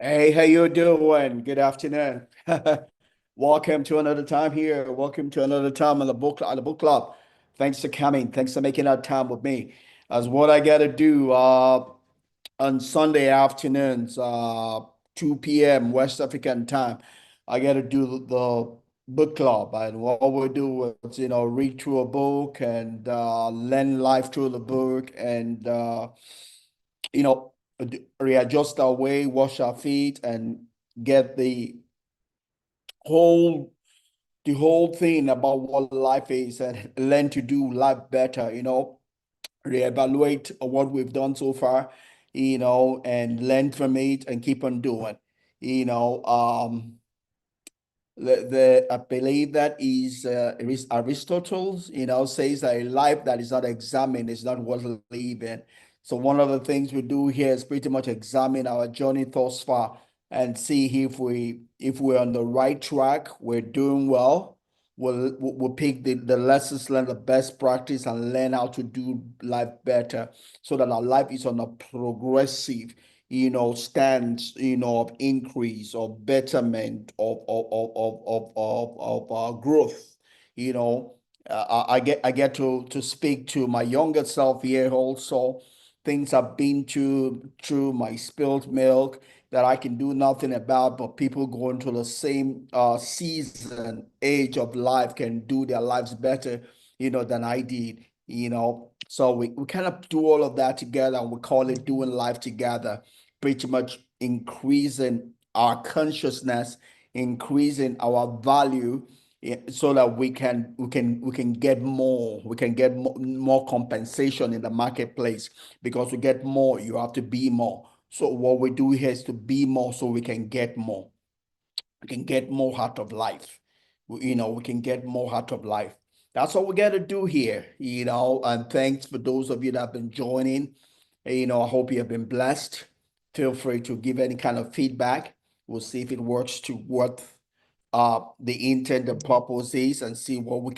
Hey, how you doing? Good afternoon. Welcome to another time here. Welcome to another time on the book club. Thanks for coming. Thanks for making that time with me. As what I gotta do on Sunday afternoons, 2 p.m. West African time. I gotta do the book club, and what we do is read through a book and learn life through the book and you know, readjust our way, wash our feet, and get whole the whole thing about what life is and learn to do life better, reevaluate what we've done so far, and learn from it and keep on doing. You know, I believe that is Aristotle's, says that a life that is not examined is not worth living. So one of the things we do here is pretty much examine our journey thus far and see if we're on the right track, we're doing well. We'll pick the lessons learned, the best practice, and learn how to do life better so that our life is on a progressive stands, of increase or betterment of growth. You know, I get to speak to my younger self here also. Things I've been through my spilled milk that I can do nothing about, but people going through the same season, age of life can do their lives better, than I did. So we kind of do all of that together and we call it doing life together, pretty much increasing our consciousness, increasing our value, so that we can get more, we can get more compensation in the marketplace. Because to get more, you have to be more. So what we do here is to be more so we can get more. We can get more out of life. We can get more out of life. That's what we got to do here, and thanks for those of you that have been joining. I hope you have been blessed. Feel free to give any kind of feedback. We'll see if it works to what the intent and purpose is, and see what we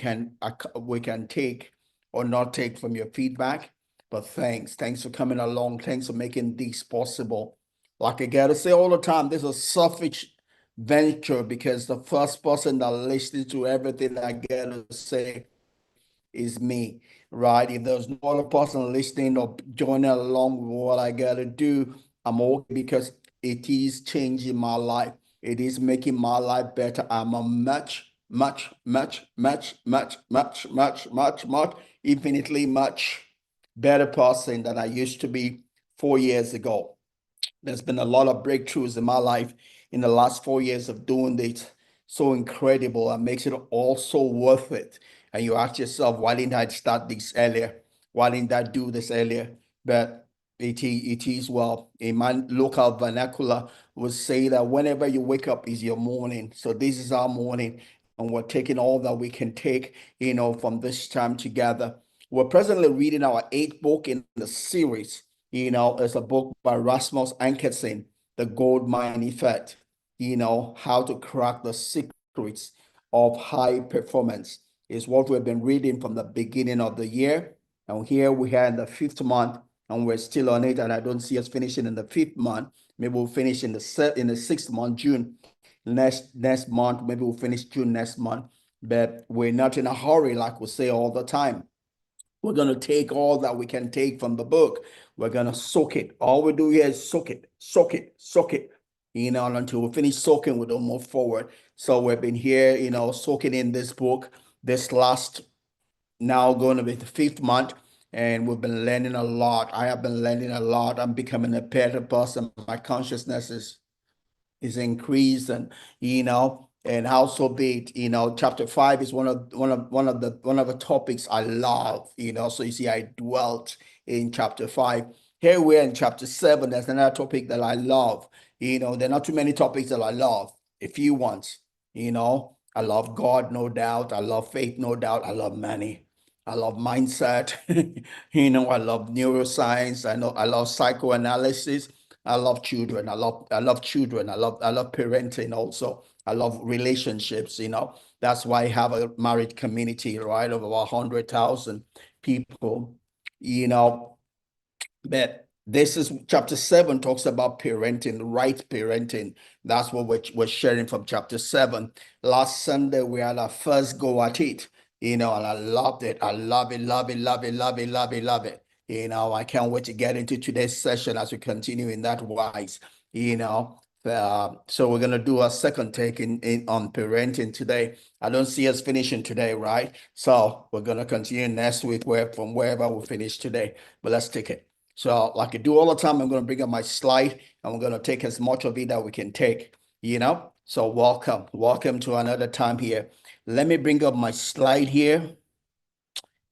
can take or not take from your feedback. But thanks for coming along. Thanks for making this possible. Like I gotta say all the time, this is a selfish venture because the first person that listens to everything I gotta say is me, right? If there's no other person listening or joining along with what I gotta do, I'm okay because it is changing my life. It is making my life better. I'm a much, much, much, much, much, much, much, much, much, infinitely much better person than I used to be 4 years ago. There's been a lot of breakthroughs in my life in the last 4 years of doing this. So incredible and makes it all so worth it. And you ask yourself, why didn't I start this earlier? Why didn't I do this earlier? But it is well, in my local vernacular, would say that whenever you wake up is your morning. So this is our morning, and we're taking all that we can take, from this time together. We're presently reading our eighth book in the series. It's a book by Rasmus Ankersen, The Gold Mine Effect, how to crack the secrets of high performance is what we've been reading from the beginning of the year. And here we are in the fifth month, and we're still on it. And I don't see us finishing in the fifth month. Maybe we'll finish in the sixth month, June next month. Maybe we'll finish June next month. But we're not in a hurry, like we say all the time. We're going to take all that we can take from the book. We're going to soak it. All we do here is soak it, soak it, soak it, until we finish soaking, we don't move forward. So we've been here, soaking in this book this last, now going to be the fifth month. And we've been learning a lot. I have been learning a lot. I'm becoming a better person. My consciousness is increased, and also be it, chapter 5 is one of the topics I love, so you see I dwelt in chapter 5. Here we're in chapter 7. There's another topic that I love. There are not too many topics that I love, a few ones. I love God, no doubt. I love faith, no doubt. I love money. I love mindset. I love neuroscience. I love psychoanalysis. I love children. I love children. I love parenting also. I love relationships. That's why I have a married community, right, of about 100,000 people. You know, but This is chapter 7 talks about parenting, right parenting. That's what we're sharing from chapter 7. Last Sunday, we had our first go at it, and I loved it. I love it, love it, love it, love it, love it, love it. I can't wait to get into today's session as we continue in that wise, you know. So we're gonna do a second take in on parenting today. I don't see us finishing today, right? So we're gonna continue next week from wherever we finish today. But let's take it. So, like I do all the time, I'm going to bring up my slide and we're going to take as much of it that we can take. So, welcome to another time here. Let me bring up my slide here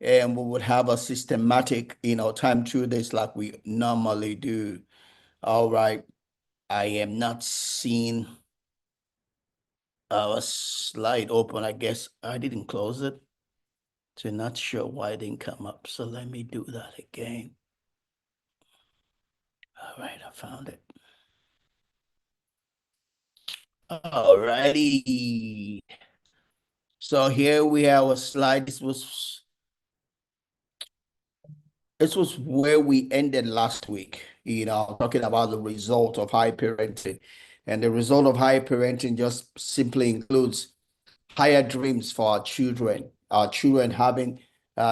and we would have a systematic, time through this like we normally do. All right. I am not seeing our slide open. I guess I didn't close it. So, not sure why it didn't come up. So, let me do that again. All right. I found it. All righty. So here we have a slide. This was where we ended last week, talking about the result of high parenting. And the result of high parenting just simply includes higher dreams for our children having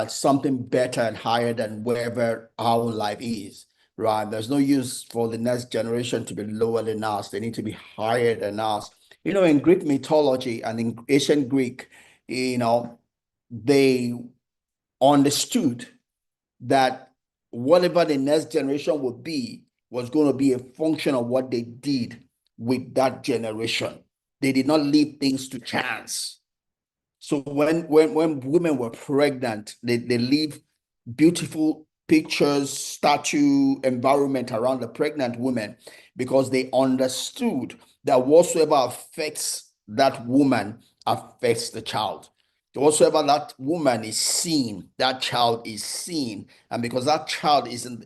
something better and higher than wherever our life is, right? There's no use for the next generation to be lower than us. They need to be higher than us. In Greek mythology and in ancient Greek, they understood that whatever the next generation would be was going to be a function of what they did with that generation. They did not leave things to chance. So when women were pregnant, they leave beautiful pictures, statue, environment around the pregnant woman because they understood that whatsoever affects that woman affects the child. Whatsoever that woman is seen, that child is seen. And because that child is in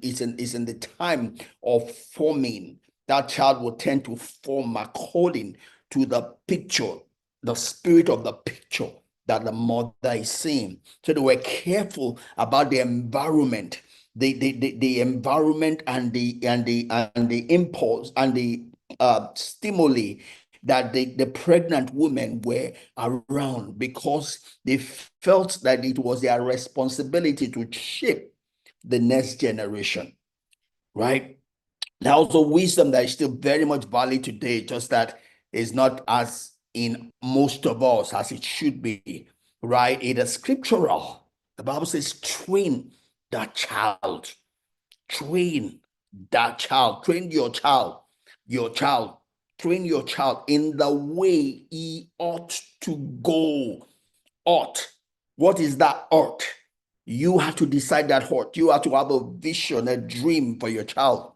the time of forming, that child will tend to form according to the picture, the spirit of the picture that the mother is seeing. So they were careful about the environment, the environment and the impulse and the stimuli that the pregnant women were around because they felt that it was their responsibility to shape the next generation, right? There's also wisdom that is still very much valid today, just that is not as in most of us as it should be, right? It is scriptural. The Bible says, train that child, train that child, train your child, train your child in the way he ought to go. Ought. What is that ought? You have to decide that ought. You have to have a vision, a dream for your child.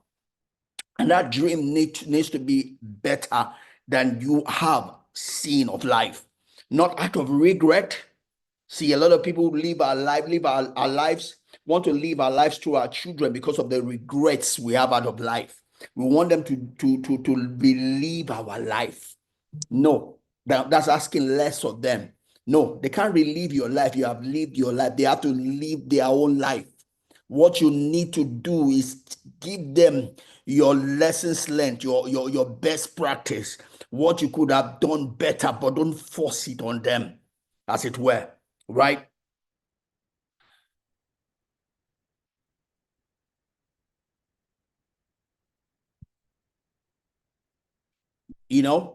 And that dream needs to be better than you have seen of life, not out of regret. See, a lot of people live our lives, want to live our lives to our children because of the regrets we have out of life. We want them to believe our life. No, that's asking less of them. No, they can't relive your life. You have lived your life. They have to live their own life. What you need to do is give them your lessons learned, your best practice, what you could have done better, but don't force it on them, as it were, right? You don't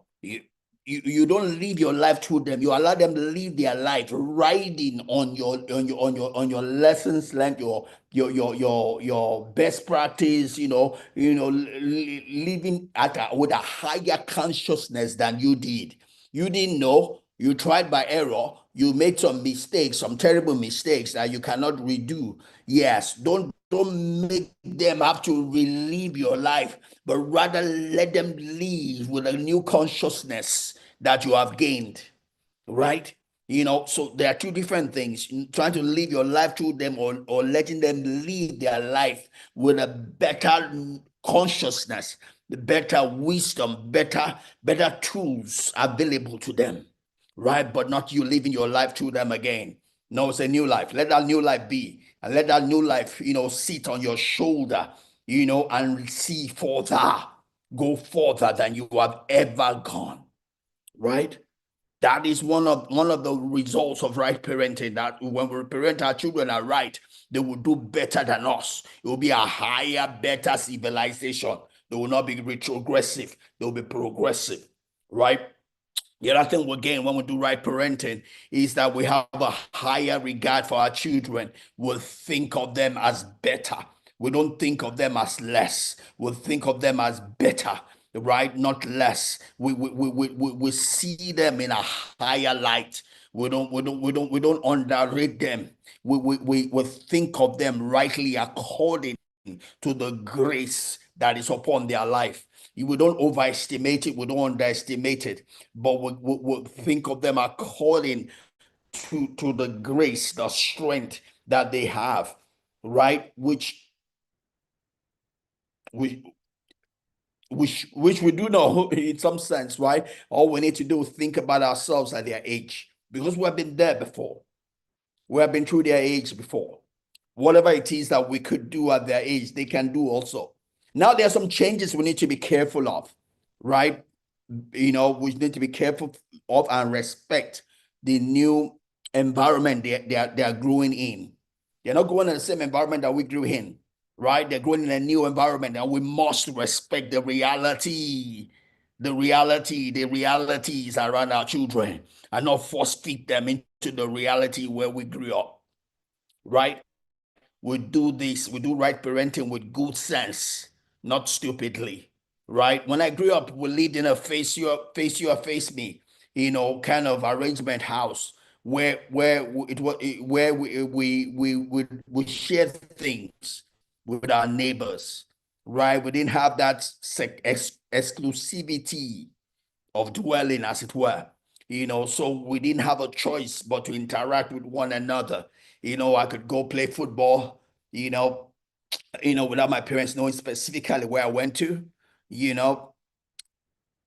live your life through them. You allow them to live their life riding on your lessons learned, your best practice, living with a higher consciousness than you did. You didn't know, you tried by error, you made some mistakes, some terrible mistakes that you cannot redo. Yes, don't make them have to relive your life, but rather let them live with a new consciousness that you have gained, right? So there are two different things: trying to live your life through them, or letting them live their life with a better consciousness, the better wisdom, better tools available to them, right? But not you living your life through them again. No, it's a new life. Let that new life be, and let that new life, sit on your shoulder. and see further, go further than you have ever gone, right? That is one of the results of right parenting. That when we parent our children are right, they will do better than us. It will be a higher, better civilization. They will not be retrogressive. They will be progressive, right? The other thing we gain when we do right parenting is that we have a higher regard for our children. We'll think of them as better. We don't think of them as less. We'll think of them as better, right? Not less. We see them in a higher light. We don't underrate them. We think of them rightly according to the grace that is upon their life. We don't overestimate it, we don't underestimate it, but we think of them according to the grace, the strength that they have, right? We which we do know in some sense, right? All we need to do is think about ourselves at their age, because we have been there before. We have been through their age before. Whatever it is that we could do at their age, they can do also. Now there are some changes we need to be careful of, right? We need to be careful of and respect the new environment they are growing in. They're not growing in the same environment that we grew in, right? They're growing in a new environment, and we must respect the reality, the realities around our children, and not force feed them into the reality where we grew up, right? We do this, we do right parenting with good sense, not stupidly, right? When I grew up, we lived in a face you or face me, kind of arrangement house where it was where we shared things with our neighbors, right? We didn't have that exclusivity of dwelling, as it were. So we didn't have a choice but to interact with one another. I could go play football, without my parents knowing specifically where I went to, you know,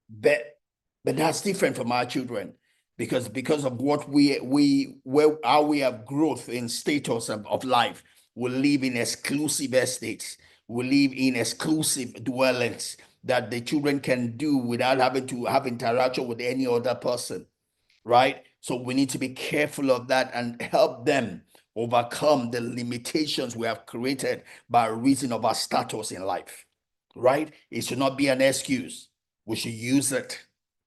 but that's different from our children, because of what where how we have growth in status of life. We live in exclusive estates. We live in exclusive dwellings that the children can do without having to have interaction with any other person, right? So we need to be careful of that and help them overcome the limitations we have created by reason of our status in life, right? It should not be an excuse. We should use it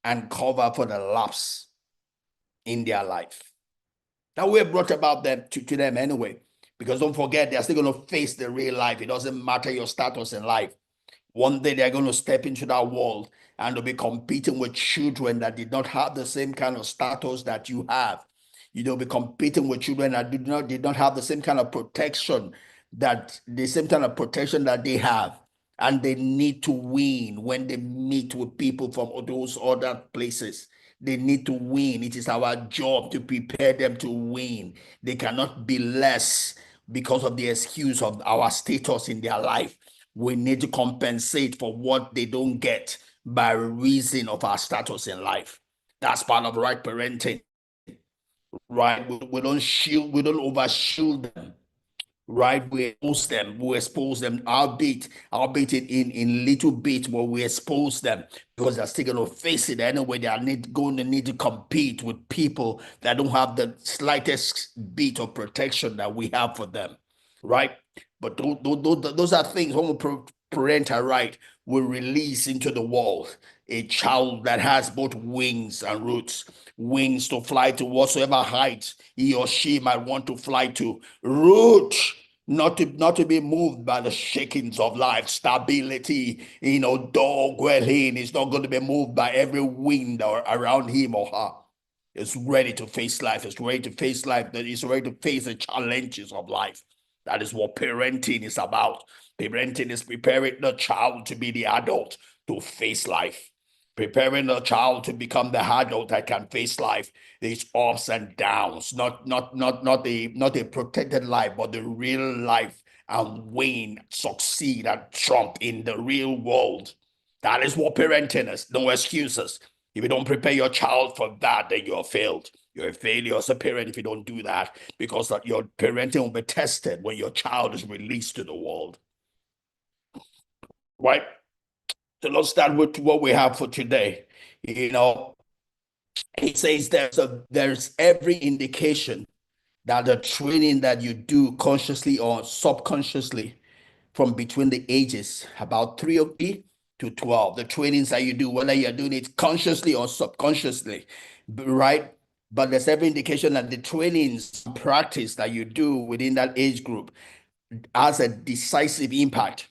and cover for the lapse in their life. That we have brought about them to them anyway, because don't forget, they're still going to face the real life. It doesn't matter your status in life. One day they're going to step into that world and they'll be competing with children that did not have the same kind of status that you have. You'll be competing with children that did not have the same kind of protection, that they have. And they need to win when they meet with people from those other places. They need to win. It is our job to prepare them to win. They cannot be less because of the excuse of our status in their life. We need to compensate for what they don't get by reason of our status in life. That's part of right parenting, right? We don't shield, we don't overshield them, right? We expose them, albeit in little bit, but we expose them because they're still going to face it anyway. They are going to need to compete with people that don't have the slightest bit of protection that we have for them, right? But those are things when we parent are right, we release into the world a child that has both wings and roots, wings to fly to whatsoever height he or she might want to fly to, root not to be moved by the shakings of life, stability, dog dwelling. He's not going to be moved by every wind around him or her. It's ready to face life. It's ready to face life. That is ready to face the challenges of life. That is what parenting is about. Parenting is preparing the child to be the adult to face life. Preparing the child to become the adult that can face life, these ups and downs, not a protected life, but the real life, and win, succeed, and trump in the real world. That is what parenting is. No excuses. If you don't prepare your child for that, then you're failed. You're a failure as a parent if you don't do that, because your parenting will be tested when your child is released to the world. right? So let's start with what we have for today. You know, it says there's every indication that the training that you do consciously or subconsciously from between the ages about 3 to 12, the trainings that you do, whether you're doing it consciously or subconsciously, right? But there's every indication that the trainings practice that you do within that age group has a decisive impact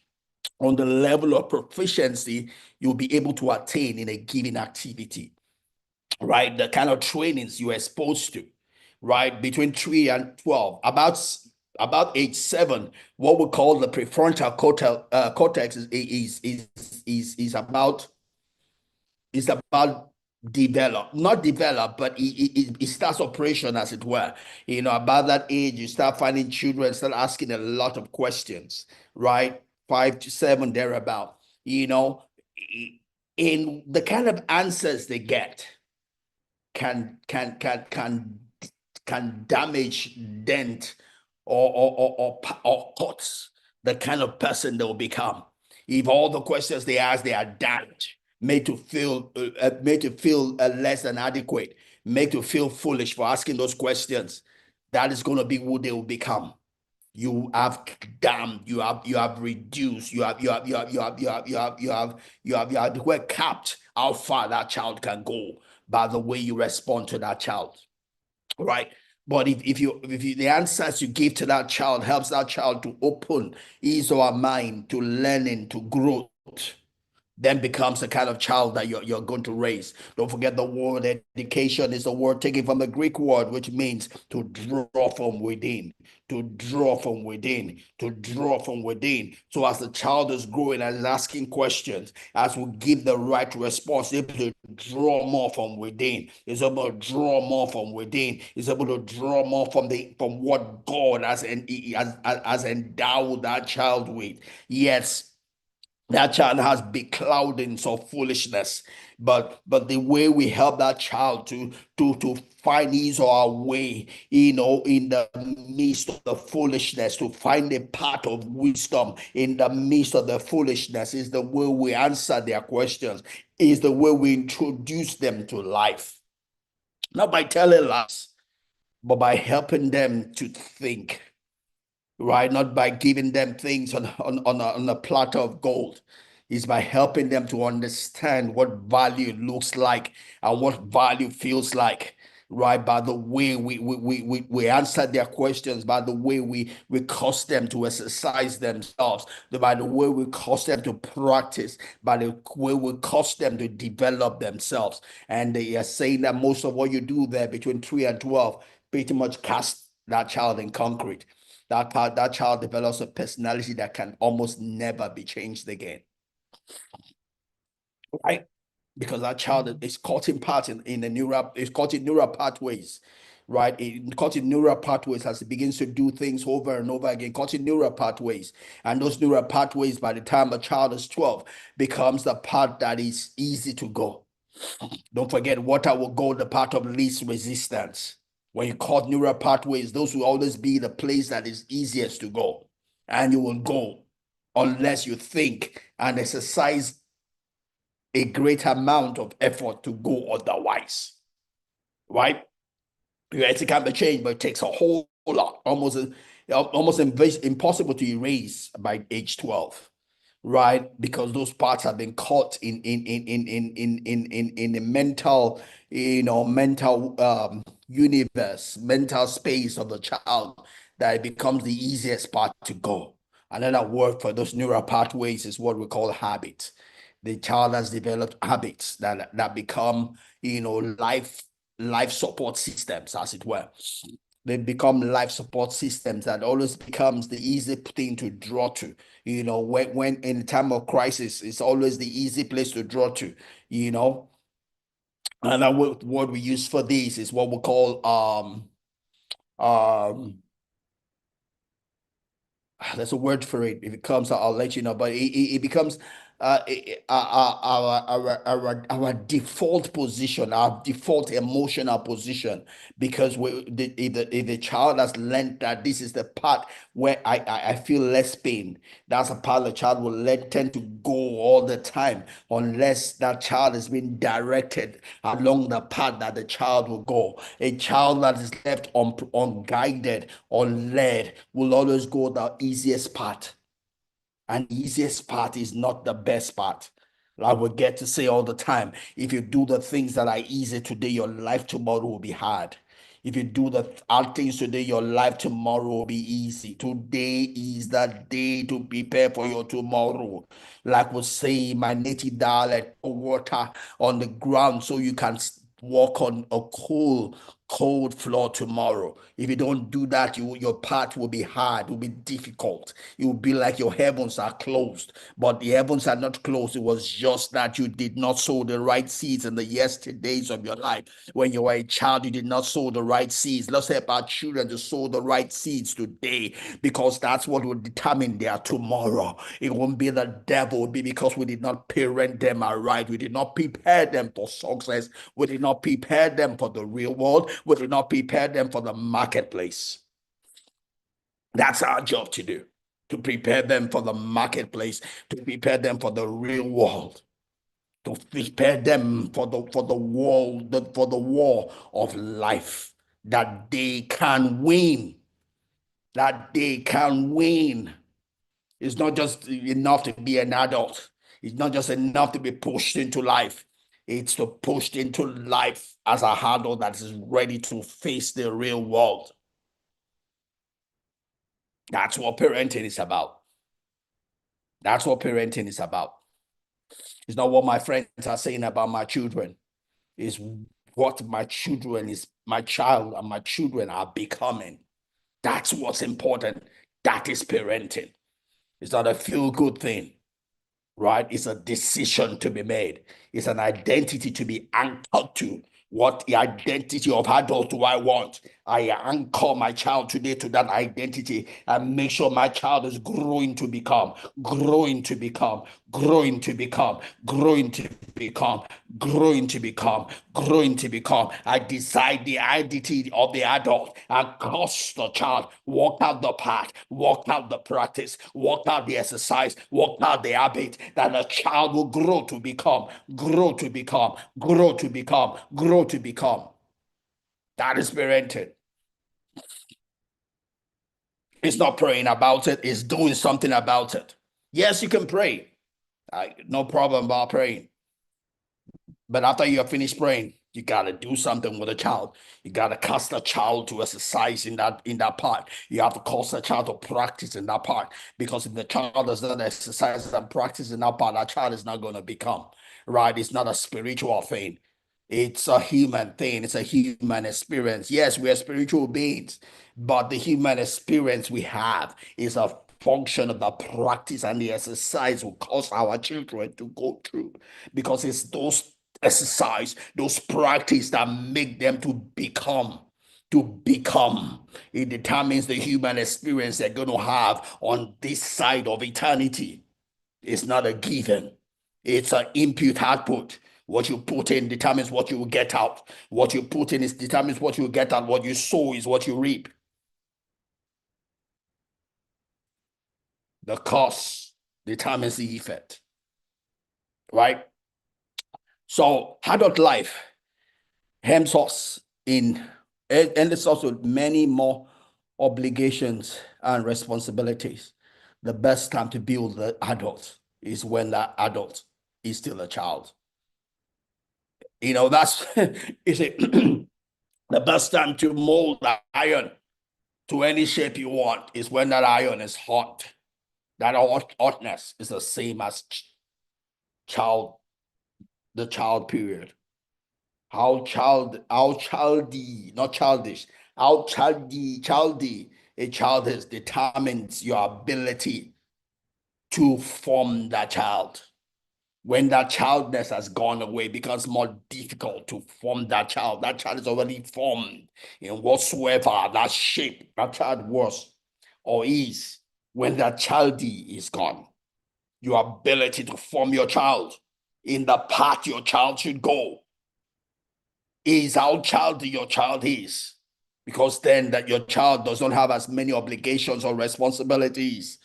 on the level of proficiency you'll be able to attain in a given activity, right? The kind of trainings you're exposed to, right? Between 3 and 12, about age 7, what we call the prefrontal cortex is about it's about not develop, but it starts operation, as it were. About that age, you start finding children start asking a lot of questions, right? 5 to 7, thereabout. You know, in the kind of answers they get can can can can can damage, dent, or hurt the kind of person they'll become. If all the questions they ask they are damaged, made to feel less than adequate, made to feel foolish for asking those questions, that is going to be who they will become. You have damned, you have reduced, you have capped how far that child can go by the way you respond to that child, right? But if the answers you give to that child helps that child to open his or her mind to learning, to growth, then becomes the kind of child that you're going to raise. Don't forget the word education is a word taken from the Greek word, which means to draw from within, to draw from within, to draw from within. So as the child is growing and is asking questions, as we give the right response, able to draw more from within, is able to draw more from within, is able to draw more from what God has endowed that child with. Yes, that child has big cloudings of foolishness, but the way we help that child to find his or her way, in the midst of the foolishness, to find a path of wisdom in the midst of the foolishness, is the way we answer their questions, is the way we introduce them to life, not by telling lies, but by helping them to think, right? Not by giving them things on a platter of gold. It's by helping them to understand what value looks like and what value feels like, right? By the way we answer their questions, by the way we cause them to exercise themselves, by the way we cause them to practice, by the way we cause them to develop themselves. And they are saying that most of what you do there between 3 and 12 pretty much cast that child in concrete. That child develops a personality that can almost never be changed again, right? Because that child is caught in part in the neural, is caught in neural pathways, right? Caught in neural pathways as it begins to do things over and over again, caught in neural pathways. And those neural pathways, by the time a child is 12, becomes the part that is easy to go. Don't forget, water will go the path of least resistance. When you cut neural pathways, those will always be the place that is easiest to go. And you will go unless you think and exercise a great amount of effort to go otherwise, right? It can be changed, but it takes a whole lot, almost impossible to erase by age 12, right? Because those parts have been caught in the mental, mental universe, mental space of the child, that it becomes the easiest part to go. Another word for those neural pathways is what we call habits. The child has developed habits that become, life support systems, as it were. They become life support systems that always becomes the easy thing to draw to. When in time of crisis, it's always the easy place to draw to. You know, Another word we use for this is what we call um there's a word for it. If it comes, I'll let you know. But it becomes our default position, our default emotional position, because if the child has learned that this is the part where I feel less pain, that's a part the child will tend to go all the time, unless that child has been directed along the path that the child will go. A child that is left unguided or led will always go the easiest path. And the easiest part is not the best part. Like we get to say all the time, if you do the things that are easy today, your life tomorrow will be hard. If you do the hard things today, your life tomorrow will be easy. Today is the day to prepare for your tomorrow. Like we say in my native dialect, pour water on the ground so you can walk on a cold floor tomorrow. If you don't do that, your path will be hard, will be difficult. It will be like your heavens are closed, but the heavens are not closed. It was just that you did not sow the right seeds in the yesterdays of your life. When you were a child, you did not sow the right seeds. Let's help our children to sow the right seeds today, because that's what will determine their tomorrow. It won't be the devil, it will be because we did not parent them aright. We did not prepare them for success. We did not prepare them for the real world. We did not prepare them for the marketplace. That's our job to do, to prepare them for the marketplace, to prepare them for the real world, to prepare them for the world, for the war of life, that they can win, that they can win. It's not just enough to be an adult. It's not just enough to be pushed into life. It's to pushed into life as a adult that is ready to face the real world. That's what parenting is about. That's what parenting is about. It's not what my friends are saying about my children. It's what my child and my children are becoming. That's what's important. That is parenting. It's not a feel-good thing, right? It's a decision to be made. It's an identity to be anchored to. What the identity of adult do I want? I anchor my child today to that identity and make sure my child is growing to become, growing to become, growing to become, growing to become, growing to become, growing to become. I decide the identity of the adult and cause the child walk out the path, walk out the practice, walk out the exercise, walk out the habit that the child will grow to become, grow to become, grow to become, grow to become. That is parenting. It's not praying about it, it's doing something about it. Yes, you can pray. No problem about praying. But after you have finished praying, you gotta do something with a child. You gotta cause the child to exercise in that part. You have to cause the child to practice in that part. Because if the child does not exercise and practice in that part, that child is not gonna become right. It's not a spiritual thing. It's a human thing. It's a human experience. Yes, we are spiritual beings, but the human experience we have is a function of the practice and the exercise will cause our children to go through, because it's those exercise, those practice that make them to become. To become. It determines the human experience they're going to have on this side of eternity. It's not a given. It's an input output. What you put in determines what you will get out. What you put in is determines what you will get out. What you sow is what you reap. The cause determines the effect, right? So adult life hems us in, and it's also many more obligations and responsibilities. The best time to build the adult is when that adult is still a child. That's is it the best time to mold the iron to any shape you want is when that iron is hot. That hotness is the same as child, the child period. How childy, not childish, how childy a child is determines your ability to form that child. When that childness has gone away, it becomes more difficult to form that child. That child is already formed in whatsoever that shape that child was or is when that childy is gone. your ability to form your child in the path your child should go is how childy your child is. Because then that your child does not have as many obligations or responsibilities,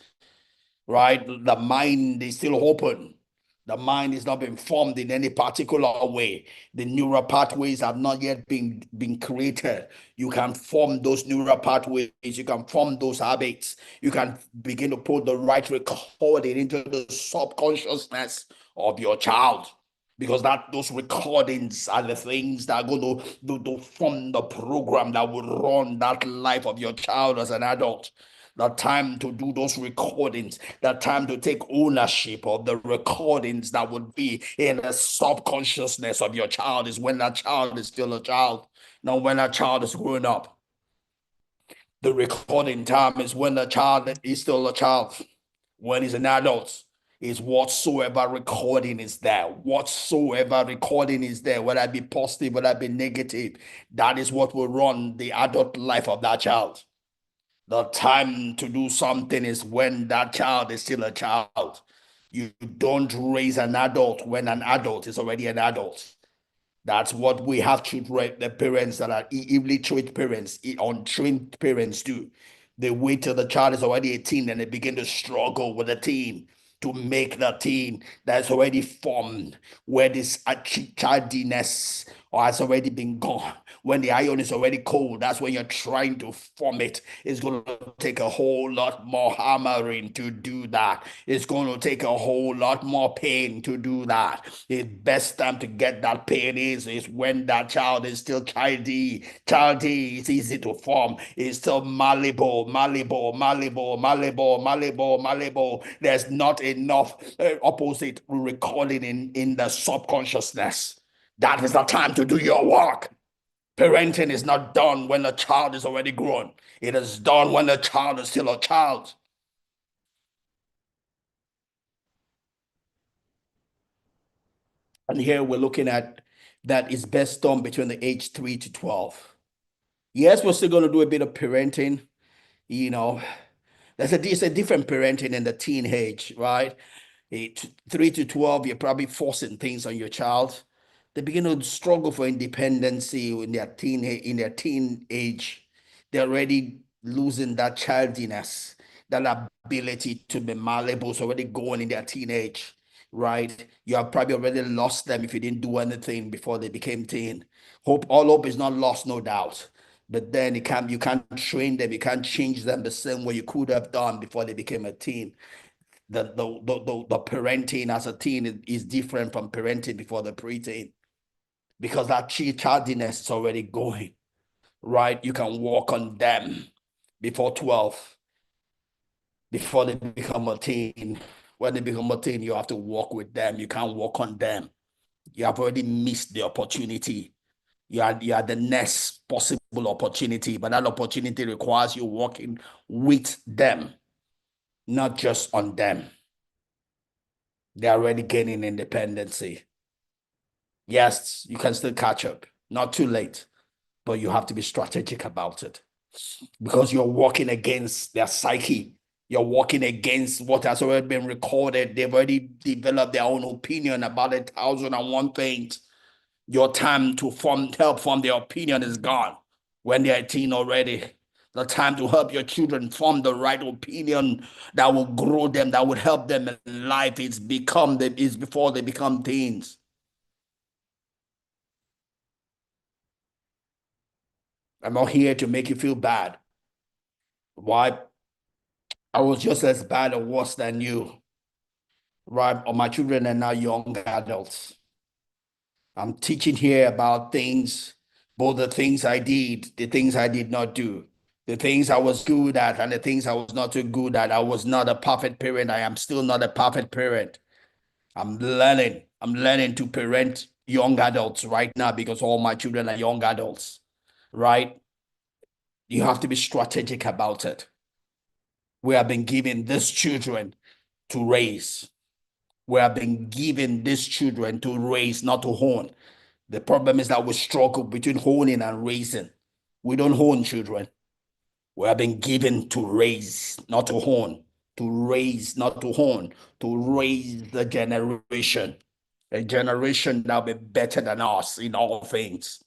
right? The mind is still open. The mind is not been formed in any particular way. The neural pathways have not yet been created. You can form those neural pathways. You can form those habits. You can begin to put the right recording into the subconsciousness of your child, because that those recordings are the things that are going to form the program that will run that life of your child as an adult. The time to do those recordings, the time to take ownership of the recordings that would be in the subconsciousness of your child is when that child is still a child, not when that child is growing up. The recording time is when the child is still a child. When he's an adult, is whatsoever recording is there. Whatsoever recording is there, whether it be positive, whether it be negative, that is what will run the adult life of that child. The time to do something is when that child is still a child. You don't raise an adult when an adult is already an adult. That's what we have children, the parents that are illiterate parents, untrained parents do. They wait till the child is already 18 and they begin to struggle with the teen to make the teen that's already formed, where this childiness or has already been gone. When the iron is already cold, that's when you're trying to form it. It's going to take a whole lot more hammering to do that. It's going to take a whole lot more pain to do that. The best time to get that pain is when that child is still childy. Childy is easy to form. It's still malleable, malleable, malleable, malleable, malleable, malleable. There's not enough opposite recording in the subconsciousness. That is the time to do your work. Parenting is not done when the child is already grown. It is done when the child is still a child. And here we're looking at that is best done between the age 3 to 12. Yes, we're still going to do a bit of parenting. You know, it's a different parenting in the teenage, right? 3 to 12, you're probably forcing things on your child. They begin to struggle for independency in their teen age. They're already losing that childiness, that ability to be malleable. It's already going in their teenage, right? You have probably already lost them if you didn't do anything before they became teen. All hope is not lost, no doubt. But then you can't train them, you can't change them the same way you could have done before they became a teen. The parenting as a teen is different from parenting before the preteen, because that childiness is already going, right? You can walk on them before 12, before they become a teen. When they become a teen, you have to walk with them. You can't walk on them. You have already missed the opportunity. You are the next possible opportunity, but that opportunity requires you walking with them, not just on them. They're already gaining independency. Yes, you can still catch up. Not too late, but you have to be strategic about it, because you're walking against their psyche. You're walking against what has already been recorded. They've already developed their own opinion about 1,001 things. Your time to help form their opinion is gone when they're 18 already. The time to help your children form the right opinion that will grow them, that will help them in life, is before they become teens. I'm not here to make you feel bad. Why? I was just as bad or worse than you, right? Or my children are now young adults. I'm teaching here about things, both the things I did, the things I did not do, the things I was good at, and the things I was not too good at. I was not a perfect parent. I am still not a perfect parent. I'm learning. I'm learning to parent young adults right now, because all my children are young adults, right? You have to be strategic about it. We have been given these children to raise. We have been given these children to raise, not to own. The problem is that we struggle between owning and raising. We don't own children. We have been given to raise, not to own. to raise, not to own, to raise the generation, a generation that will be better than us in all things,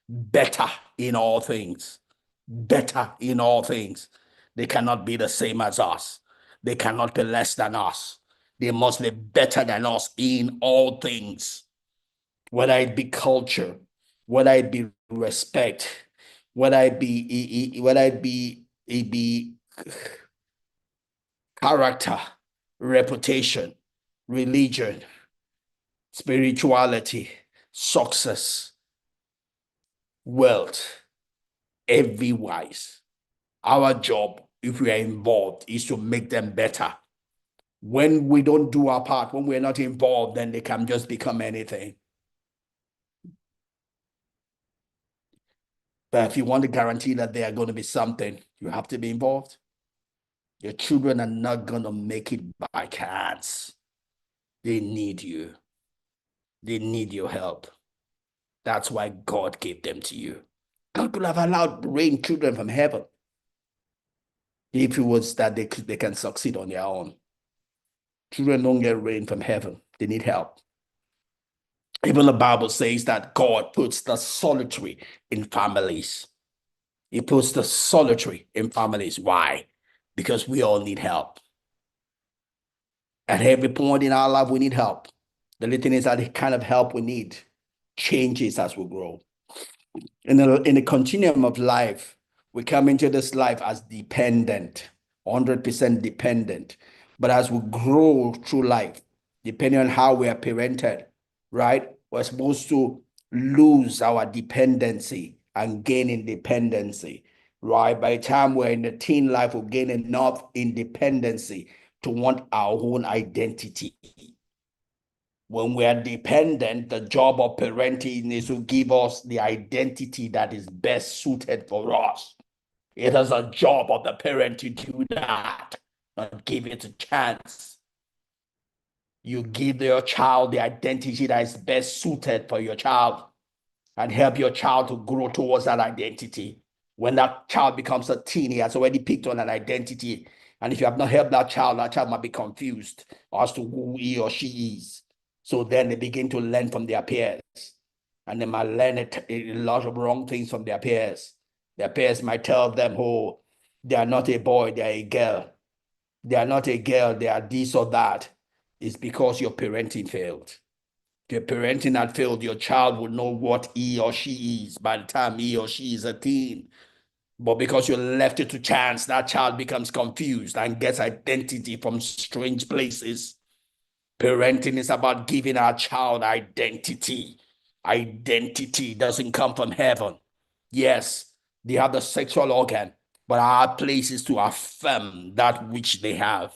better in all things, better in all things. They cannot be the same as us. They cannot be less than us. They must be better than us in all things, whether it be culture, whether it be respect, whether it be character, reputation, religion, spirituality, success, wealth, every wise. Our job, if we are involved, is to make them better. When we don't do our part, when we're not involved, then they can just become anything. But if you want to guarantee that they are going to be something, you have to be involved. Your children are not going to make it by chance. They need you. They need your help. That's why God gave them to you. God could have allowed rain children from heaven if it was that they can succeed on their own. Children don't get rain from heaven. They need help. Even the Bible says that God puts the solitary in families. He puts the solitary in families. Why? Because we all need help. At every point in our life, we need help. The little thing is that the kind of help we need changes as we grow. In the continuum of life, we come into this life as dependent, 100% dependent. But as we grow through life, depending on how we are parented, right, we're supposed to lose our dependency and gain independency, right? By the time we're in the teen life, we'll gain enough independency to want our own identity. When we are dependent, the job of parenting is to give us the identity that is best suited for us. It is a job of the parent to do that, not give it a chance. You give your child the identity that is best suited for your child and help your child to grow towards that identity. When that child becomes a teen, he has already picked on an identity. And if you have not helped that child might be confused as to who he or she is. So then they begin to learn from their peers. And they might learn a lot of wrong things from their peers. Their peers might tell them, oh, they are not a boy, they are a girl. They are not a girl, they are this or that. It's because your parenting failed. If your parenting had failed, your child would know what he or she is by the time he or she is a teen. But because you left it to chance, that child becomes confused and gets identity from strange places. Parenting is about giving our child identity. Identity doesn't come from heaven. Yes, they have the sexual organ, but our place is to affirm that which they have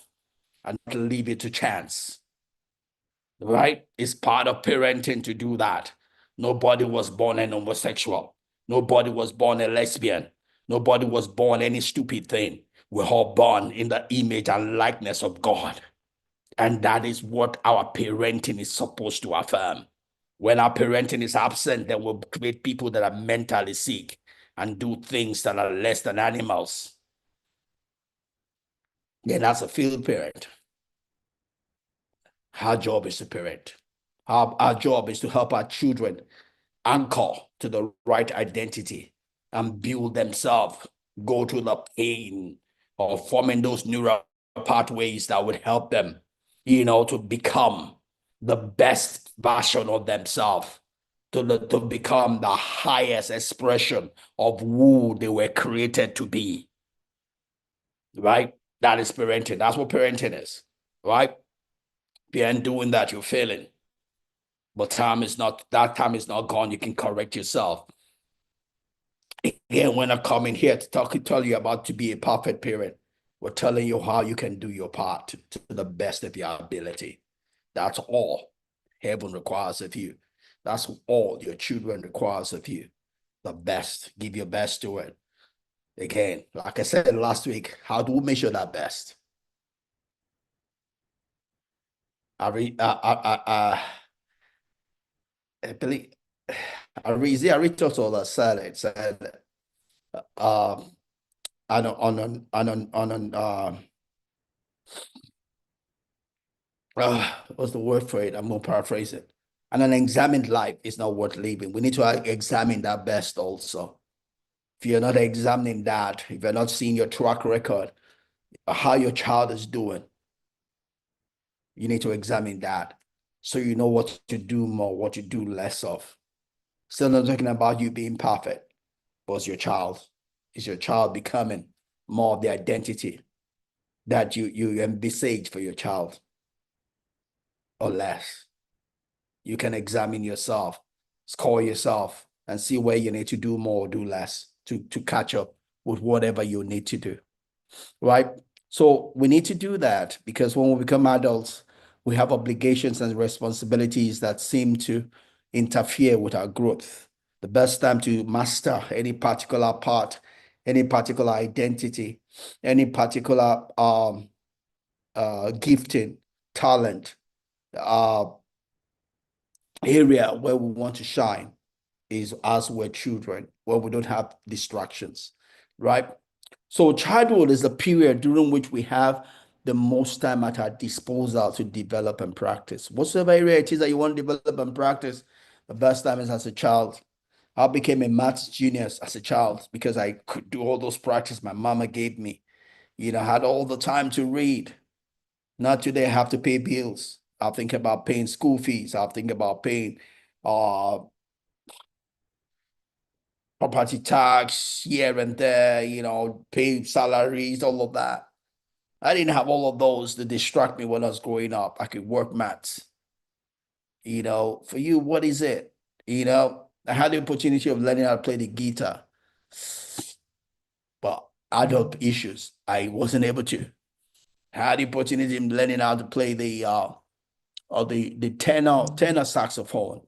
and not leave it to chance. Right? It's part of parenting to do that. Nobody was born an homosexual. Nobody was born a lesbian. Nobody was born any stupid thing. We're all born in the image and likeness of God. And that is what our parenting is supposed to affirm. When our parenting is absent, then we'll create people that are mentally sick and do things that are less than animals. Then that's a failed parent. Our job is to parent. Our job is to help our children anchor to the right identity and build themselves, go through the pain of forming those neural pathways that would help them, to become the best version of themselves, to become the highest expression of who they were created to be. Right? That is parenting. That's what parenting is. Right? If you ain't doing that, you're failing. But that time is not gone. You can correct yourself. Again, we're not coming here to tell you about to be a perfect parent. We're telling you how you can do your part to the best of your ability. That's all heaven requires of you. That's all your children requires of you. The best. Give your best to it. Again, like I said last week, how do we measure that best? I believe I read also that said it said um on What's the word for it? I'm gonna paraphrase it. And an examined life is not worth living. We need to examine that best also. If you're not examining that, if you're not seeing your track record, how your child is doing, you need to examine that so you know what to do more, what to do less of. Still not talking about you being perfect, but it's your child. Is your child becoming more of the identity that you envisage for your child or less? You can examine yourself, score yourself, and see where you need to do more or do less to catch up with whatever you need to do. Right? So we need to do that because when we become adults, we have obligations and responsibilities that seem to interfere with our growth. The best time to master any particular part, any particular identity, any particular gifting, talent, uh, area where we want to shine is as we're children, where we don't have distractions, right? So childhood is the period during which we have the most time at our disposal to develop and practice. Whatsoever area it is that you want to develop and practice, the best time is as a child. I became a maths genius as a child because I could do all those practice my mama gave me. I had all the time to read. Not today, I have to pay bills. I'll think about paying school fees. I'll think about paying uh property tax here and there, pay salaries, all of that. I didn't have all of those to distract me when I was growing up. I could work maths. For you, what is it? I had the opportunity of learning how to play the guitar, but adult issues, I wasn't able to. I had the opportunity of learning how to play the or the tenor saxophone.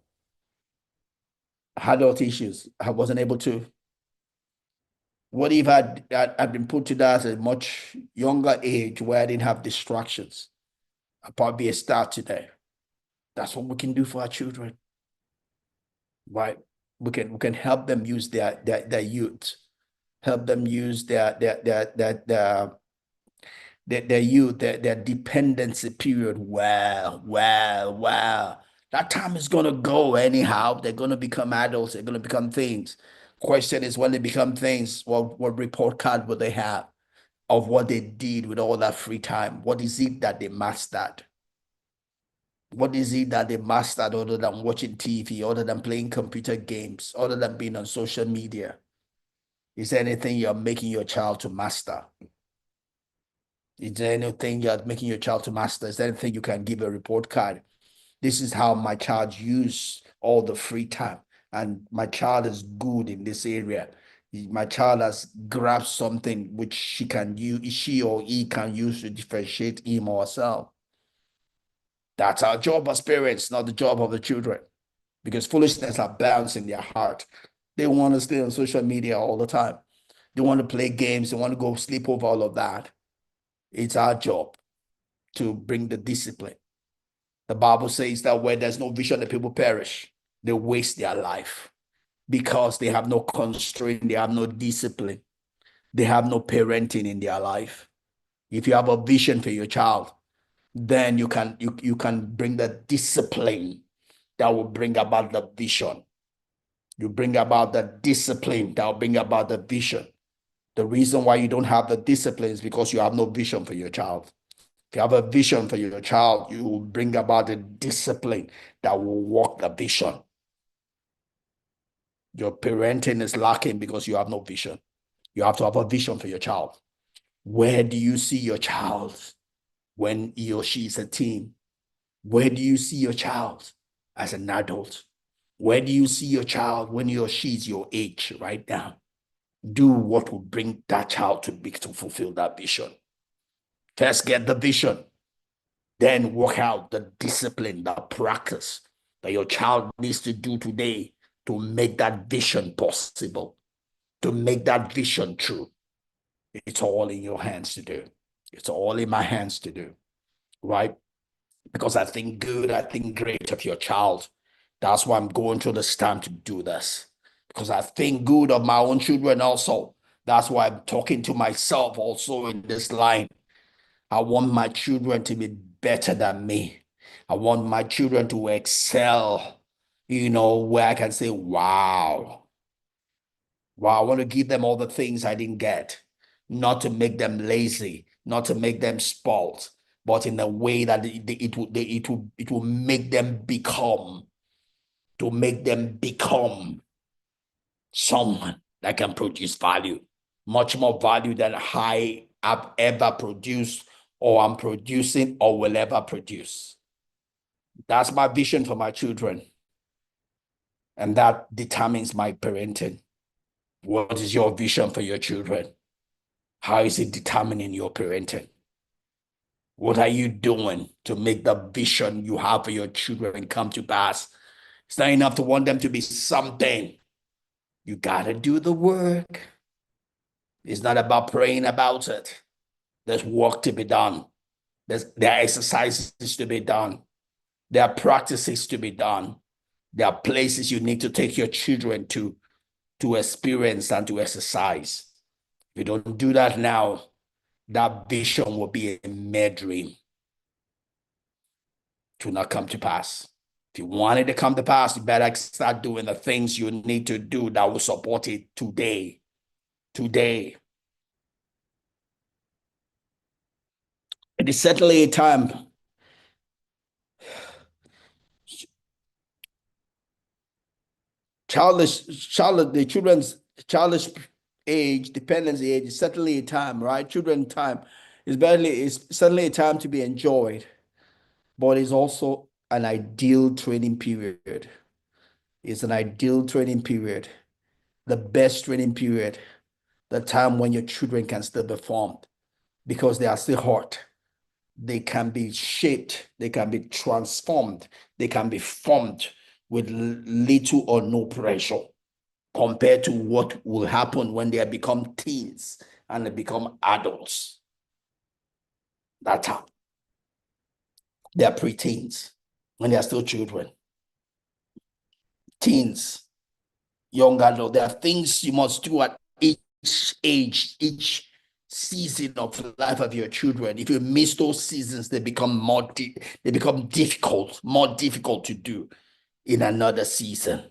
Adult issues, I wasn't able to. What if I'd been put to that at a much younger age where I didn't have distractions? I'd probably be a star today. That's what we can do for our children, right? We can help them use their youth, help them use their youth, their dependency period. Well. That time is gonna go anyhow. They're gonna become adults, they're gonna become things. Question is when they become things, what report card will they have of what they did with all that free time? What is it that they mastered? What is it that they mastered other than watching TV, other than playing computer games, other than being on social media? Is there anything you're making your child to master? Is there anything you're making your child to master? Is there anything you can give a report card? This is how my child used all the free time, and my child is good in this area. My child has grabbed something which she or he can use to differentiate him or herself. That's our job as parents, not the job of the children, because foolishness abounds in their heart. They want to stay on social media all the time. They want to play games. They want to go sleep over all of that. It's our job to bring the discipline. The Bible says that where there's no vision, the people perish. They waste their life because they have no constraint, they have no discipline, they have no parenting in their life. If you have a vision for your child, then you can bring the discipline that will bring about the vision. You bring about the discipline that will bring about the vision. The reason why you don't have the discipline is because you have no vision for your child. If you have a vision for your child, you will bring about the discipline that will walk the vision. Your parenting is lacking because you have no vision. You have to have a vision for your child. Where do you see your child when he or she is a teen? Where do you see your child as an adult? Where do you see your child when he or she is your age right now? Do what will bring that child to fulfill that vision. First, get the vision. Then work out the discipline, the practice that your child needs to do today to make that vision possible, to make that vision true. It's all in your hands to do. It's all in my hands to do, right? Because I think good, I think great of your child. That's why I'm going through this time to do this. Because I think good of my own children also. That's why I'm talking to myself also in this line. I want my children to be better than me. I want my children to excel, where I can say, wow, wow, I want to give them all the things I didn't get, not to make them lazy, not to make them spoiled, but in a way that it will make them become, to make them become someone that can produce value, much more value than I have ever produced or I'm producing or will ever produce. That's my vision for my children. And that determines my parenting. What is your vision for your children? How is it determining your parenting? What are you doing to make the vision you have for your children come to pass? It's not enough to want them to be something. You got to do the work. It's not about praying about it. There's work to be done. There are exercises to be done. There are practices to be done. There are places you need to take your children to experience and to exercise. If you don't do that now, that vision will be a mere dream. To not come to pass. If you want it to come to pass, you better start doing the things you need to do that will support it today. Today. It is certainly a time. The children's childish age, dependency age is certainly a time, right? Children time is certainly a time to be enjoyed, but it's also an ideal training period. It's an ideal training period, the best training period, the time when your children can still be formed because they are still hot. They can be shaped, they can be transformed, they can be formed with little or no pressure compared to what will happen when they become teens and they become adults. That's how they are preteens when they are still children. Teens, young adult, there are things you must do at each age, each season of life of your children. If you miss those seasons, they become difficult, more difficult to do in another season.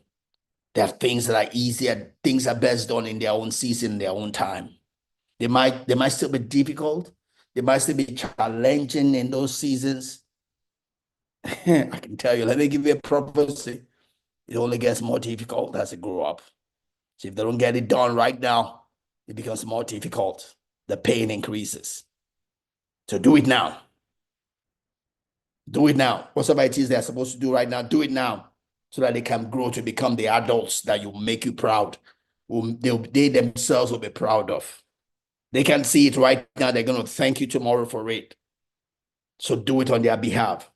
There are things that are easier, things are best done in their own season, in their own time. They might still be difficult. They might still be challenging in those seasons. I can tell you, let me give you a prophecy. It only gets more difficult as they grow up. So if they don't get it done right now, it becomes more difficult. The pain increases. So do it now. Do it now. Whatever it is they're supposed to do right now, do it now so that they can grow to become the adults that will make you proud, they themselves will be proud of. They can see it right now. They're going to thank you tomorrow for it. So do it on their behalf.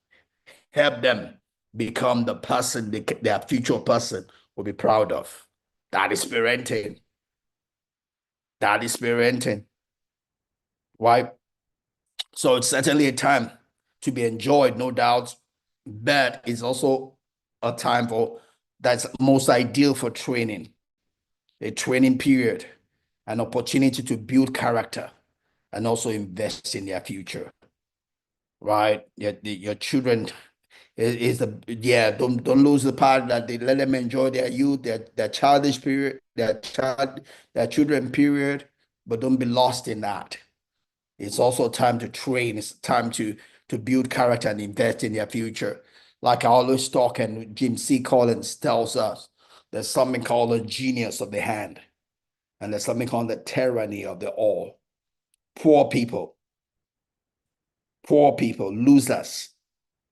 Help them become the person, their future person will be proud of. That is parenting. That is parenting. Why? So it's certainly a time to be enjoyed, no doubt, but it's also a time that's most ideal for training, a training period, an opportunity to build character and also invest in their future, right? Your children don't lose the part that they let them enjoy their youth, their childish period, their children period, but don't be lost in that. It's also time to train. It's time to build character and invest in their future. Like I always talk, and Jim C. Collins tells us, there's something called the genius of the hand, and there's something called the tyranny of the all. Poor people, losers,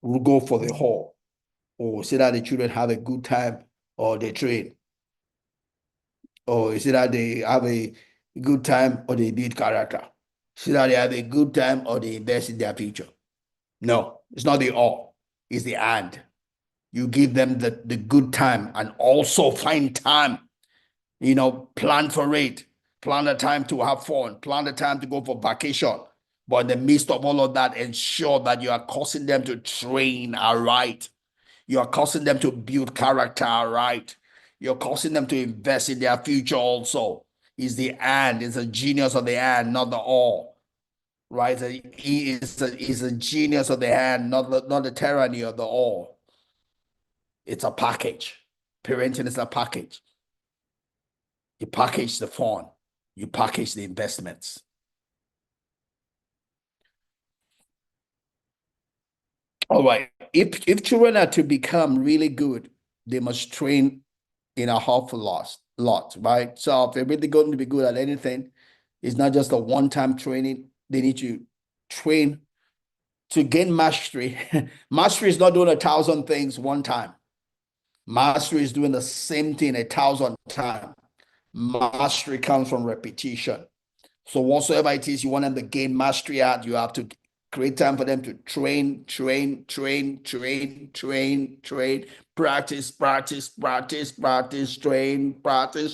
will go for the whole, or say that the children have a good time, or they train, or you see that they have a good time, or they build character. See that they have a good time, or they invest in their future. No, it's not the all, it's the and. You give them the good time and also find time, plan for it, plan the time to have fun, plan the time to go for vacation. But in the midst of all of that, ensure that you are causing them to train aright. You are causing them to build character aright. You're causing them to invest in their future also. It's the and, it's the genius of the and, not the all. right? So he's a genius of the hand, not the tyranny of the all. It's a package. Parenting is a package. You package the fun, you package the investments. All right. If children are to become really good, they must train in a awful lot, right? So if they're really going to be good at anything, it's not just a one-time training. They need to train to gain mastery. Mastery is not doing 1,000 things one time. Mastery is doing the same thing 1,000 times. Mastery comes from repetition. So whatsoever it is you want them to gain mastery at, you have to create time for them to train, practice,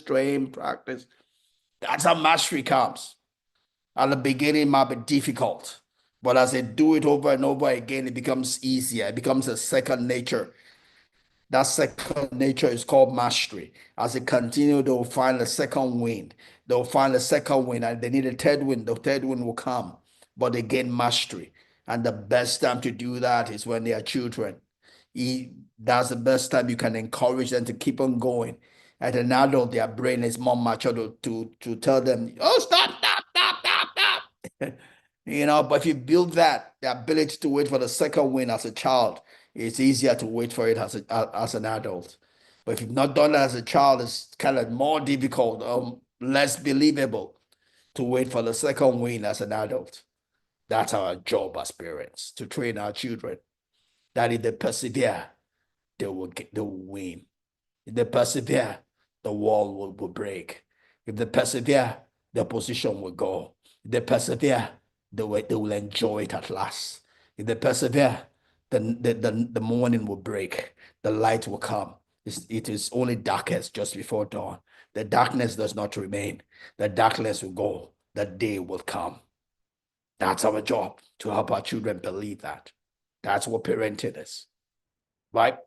train, practice. That's how mastery comes. At the beginning, it might be difficult, but as they do it over and over again, it becomes easier. It becomes a second nature. That second nature is called mastery. As they continue, they'll find a second wind. They'll find a second wind, and they need a third wind. The third wind will come, but they gain mastery. And the best time to do that is when they are children. That's the best time you can encourage them to keep on going. At an adult, their brain is more mature to tell them, oh, stop. But if you build that, the ability to wait for the second win as a child, it's easier to wait for it as an adult. But if you've not done that as a child, it's kind of more difficult, less believable to wait for the second win as an adult. That's our job as parents, to train our children that if they persevere, they will win. If they persevere, the wall will break. If they persevere, their position will go. If they persevere, they will enjoy it at last. If they persevere, then the morning will break, the light will come. It is only darkest just before dawn. The darkness does not remain. The darkness will go. The day will come. That's our job, to help our children believe that. That's what parenting is, right?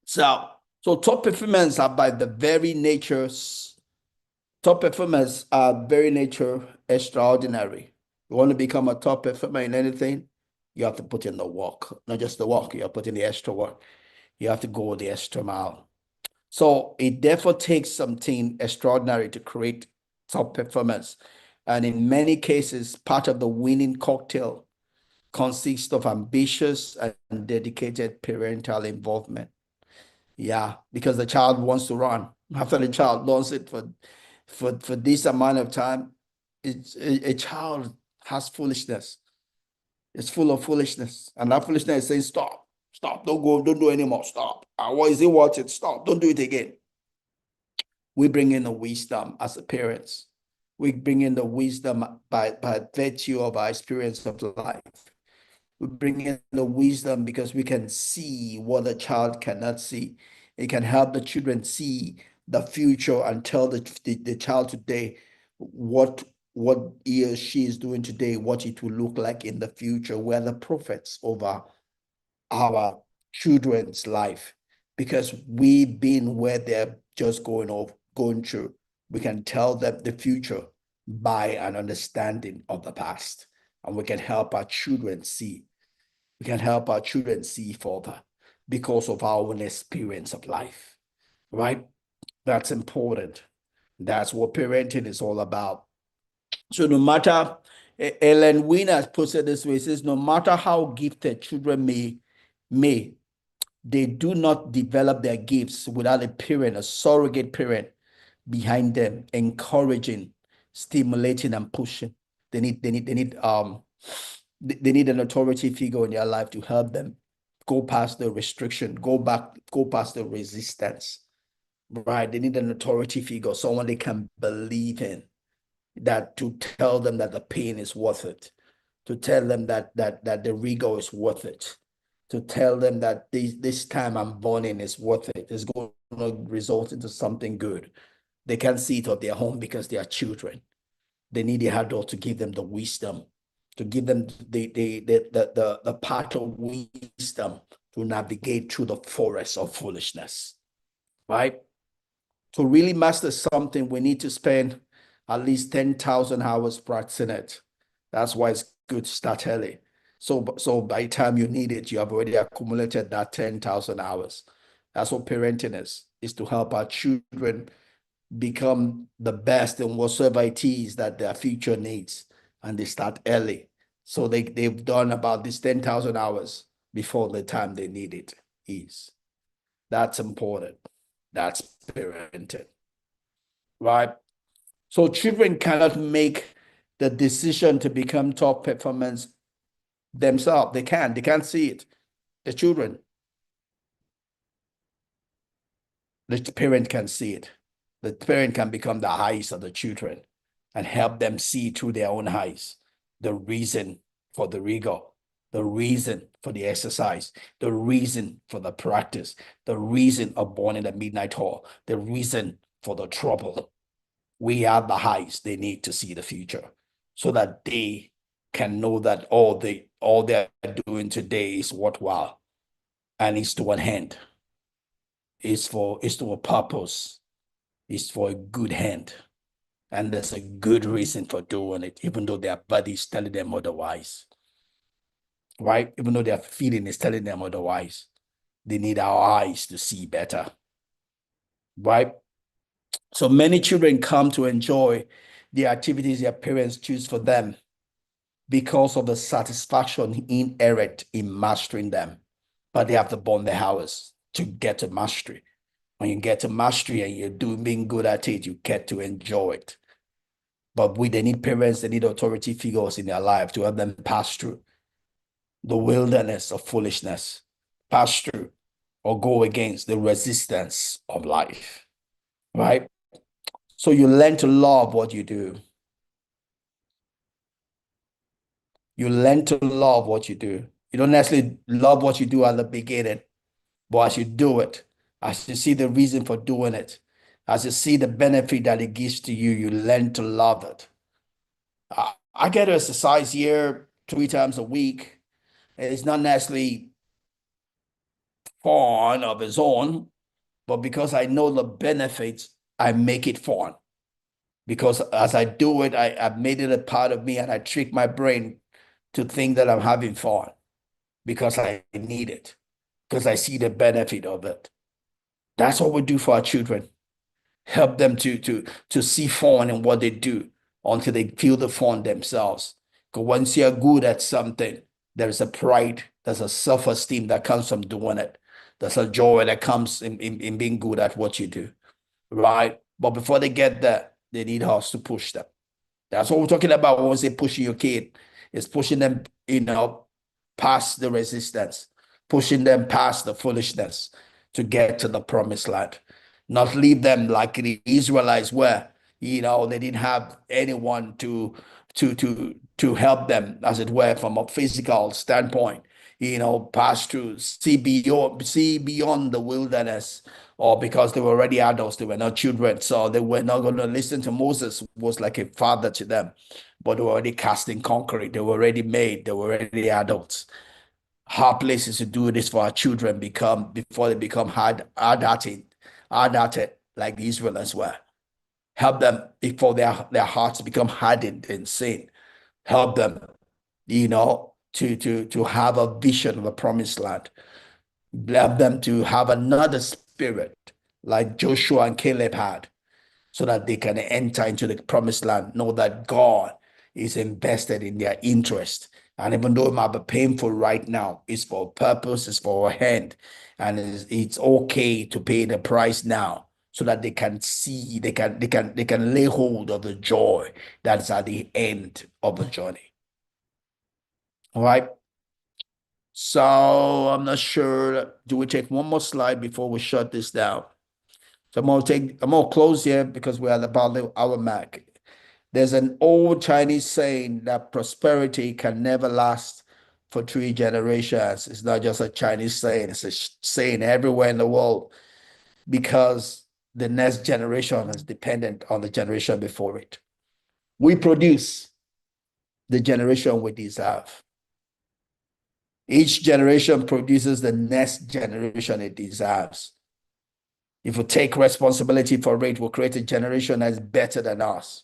So top performance are by the very natures, top performers are very nature extraordinary. You want to become a top performer in anything, you have to put in the work, not just the work, you have to put in the extra work. You have to go the extra mile. So it therefore takes something extraordinary to create top performance. And in many cases, part of the winning cocktail consists of ambitious and dedicated parental involvement. Yeah, because the child wants to run. After the child learns it for this amount of time, it's a child has foolishness. It's full of foolishness. And that foolishness is saying, stop, don't go, don't do anymore, stop. What is it worth it? Stop, don't do it again. We bring in the wisdom as a parents. We bring in the wisdom by virtue of our experience of life. We bring in the wisdom because we can see what the child cannot see. It can help the children see the future and tell the child today what he or she is doing today, what it will look like in the future. We're the prophets over our children's life because we've been where they're just going through. We can tell them the future by an understanding of the past, and we can help our children see. We can help our children see further because of our own experience of life, right? That's important. That's what parenting is all about. So no matter, Ellen Wiener puts it this way, says, no matter how gifted children may, they do not develop their gifts without a parent, a surrogate parent behind them, encouraging, stimulating, and pushing. They need an authority figure in their life to help them go past the restriction, go past the resistance. Right? They need an authority figure, someone they can believe in, that to tell them that the pain is worth it, to tell them that the rigor is worth it, to tell them that this time I'm burning is worth it. It's going to result into something good. They can't see it of their home because they are children. They need the adult to give them the wisdom, to give them the path of wisdom to navigate through the forest of foolishness, right? To really master something, we need to spend at least 10,000 hours practicing it. That's why it's good to start early. So by the time you need it, you have already accumulated that 10,000 hours. That's what parenting is to help our children become the best in whatsoever it is that their future needs. And they start early. So they've done about this 10,000 hours before the time they need it is. That's important. That's parenting, right? So children cannot make the decision to become top performance themselves. They can't see it. The children, the parent can see it. The parent can become the eyes of the children and help them see through their own eyes the reason for the rigor, the reason for the exercise, the reason for the practice, the reason of born in the midnight hall, the reason for the trouble. We are the eyes they need to see the future so that they can know that all they're doing today is worthwhile and it's to an end. It's to a purpose. It's for a good hand. And there's a good reason for doing it, even though their body is telling them otherwise. Right? Even though their feeling is telling them otherwise. They need our eyes to see better. Right? So many children come to enjoy the activities their parents choose for them because of the satisfaction inherent in mastering them. But they have to burn their hours to get to mastery. When you get to mastery and you're being good at it, you get to enjoy it. But they need parents, they need authority figures in their life to help them pass through the wilderness of foolishness, pass through or go against the resistance of life, right? So you learn to love what you do. You learn to love what you do. You don't necessarily love what you do at the beginning, but as you do it, as you see the reason for doing it, as you see the benefit that it gives to you, you learn to love it. I get to exercise here 3 times a week. It's not necessarily fun of its own, but because I know the benefits, I make it fun. Because as I do it, I've made it a part of me and I trick my brain to think that I'm having fun because I need it, because I see the benefit of it. That's what we do for our children. Help them to see fun in what they do until they feel the fun themselves. Because once you're good at something, there's a pride, there's a self-esteem that comes from doing it. There's a joy that comes in being good at what you do, right? But before they get there, they need us to push them. That's what we're talking about when we say pushing your kid. It's pushing them, past the resistance, pushing them past the foolishness to get to the promised land. Not leave them like the Israelites were, they didn't have anyone to help them, as it were, from a physical standpoint, pass through, see beyond the wilderness, or because they were already adults, they were not children, so they were not going to listen to Moses, who was like a father to them, but they were already casting concrete, they were already made, they were already adults. Hard places to do this for our children before they become hard at it, like the Israelites were. Help them before their hearts become hardened in sin. Help them, to have a vision of a promised land. Help them to have another spirit like Joshua and Caleb had, so that they can enter into the promised land, know that God is invested in their interest. And even though it might be painful right now, it's for a purpose, it's for a hand, and it's okay to pay the price now so that they can see, they can lay hold of the joy that's at the end of the journey. All right. So I'm not sure. Do we take one more slide before we shut this down? So I'm gonna close here because we're at about the hour mark. There's an old Chinese saying that prosperity can never last for 3 generations. It's not just a Chinese saying, it's a saying everywhere in the world because the next generation is dependent on the generation before it. We produce the generation we deserve. Each generation produces the next generation it deserves. If we take responsibility for it, we'll create a generation that's better than us.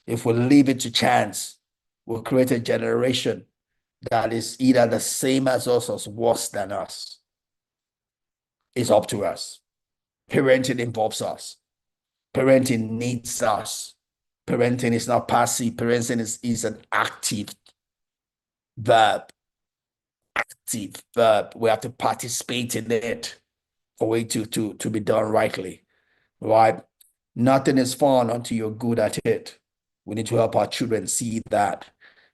If we leave it to chance, we'll create a generation that is either the same as us or worse than us. It's up to us. Parenting involves us. Parenting needs us. Parenting is not passive. Parenting is an active verb. Active verb. We have to participate in it for it to be done rightly. Right? Nothing is fun until you're good at it. We need to help our children see that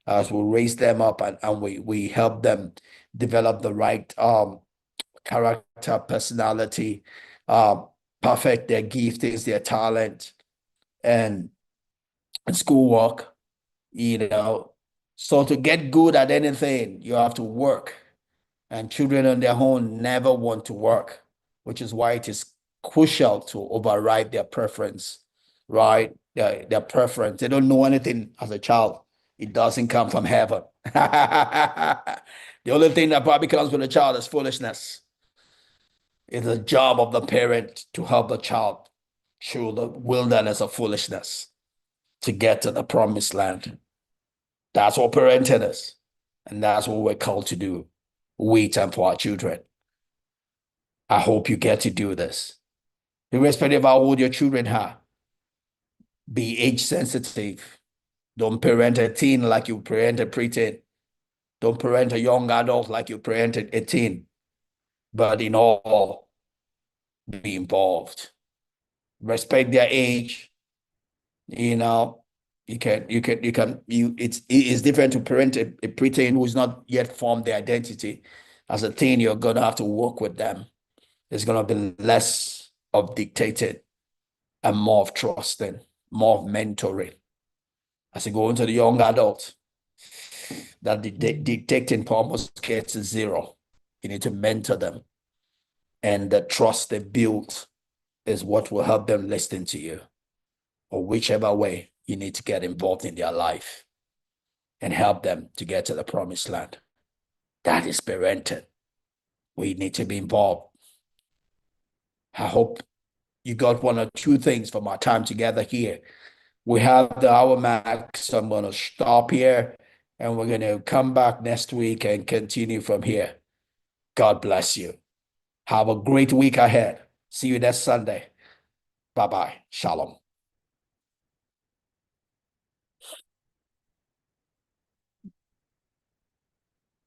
as we raise them up and we help them develop the right character, personality, perfect their giftings, their talent, and schoolwork, you know. So to get good at anything, you have to work. And children on their own never want to work, which is why it is crucial to override their preference, right? Their preference. They don't know anything as a child. It doesn't come from heaven. The only thing that probably comes from the child is foolishness. It's the job of the parent to help the child through the wilderness of foolishness to get to the promised land. That's what parenting is. And that's what we're called to do. Wait and for our children. I hope you get to do this. Irrespective of how old your children are, be age sensitive. Don't parent a teen like you parent a preteen. Don't parent a young adult like you parented a teen. But in all, be involved. Respect their age. You know, it's different to parent a preteen who's not yet formed their identity. As a teen, you're gonna have to work with them. There's gonna be less of dictating and more of trusting, more of mentoring. As you go into the young adult, that the dictating almost gets to zero. You need to mentor them. And the trust they build is what will help them listen to you. Or whichever way you need to get involved in their life and help them to get to the promised land. That is parenting. We need to be involved. I hope you got one or two things from our time together here. We have the hour mark, so I'm going to stop here and we're going to come back next week and continue from here. God bless you. Have a great week ahead. See you next Sunday. Bye-bye. Shalom.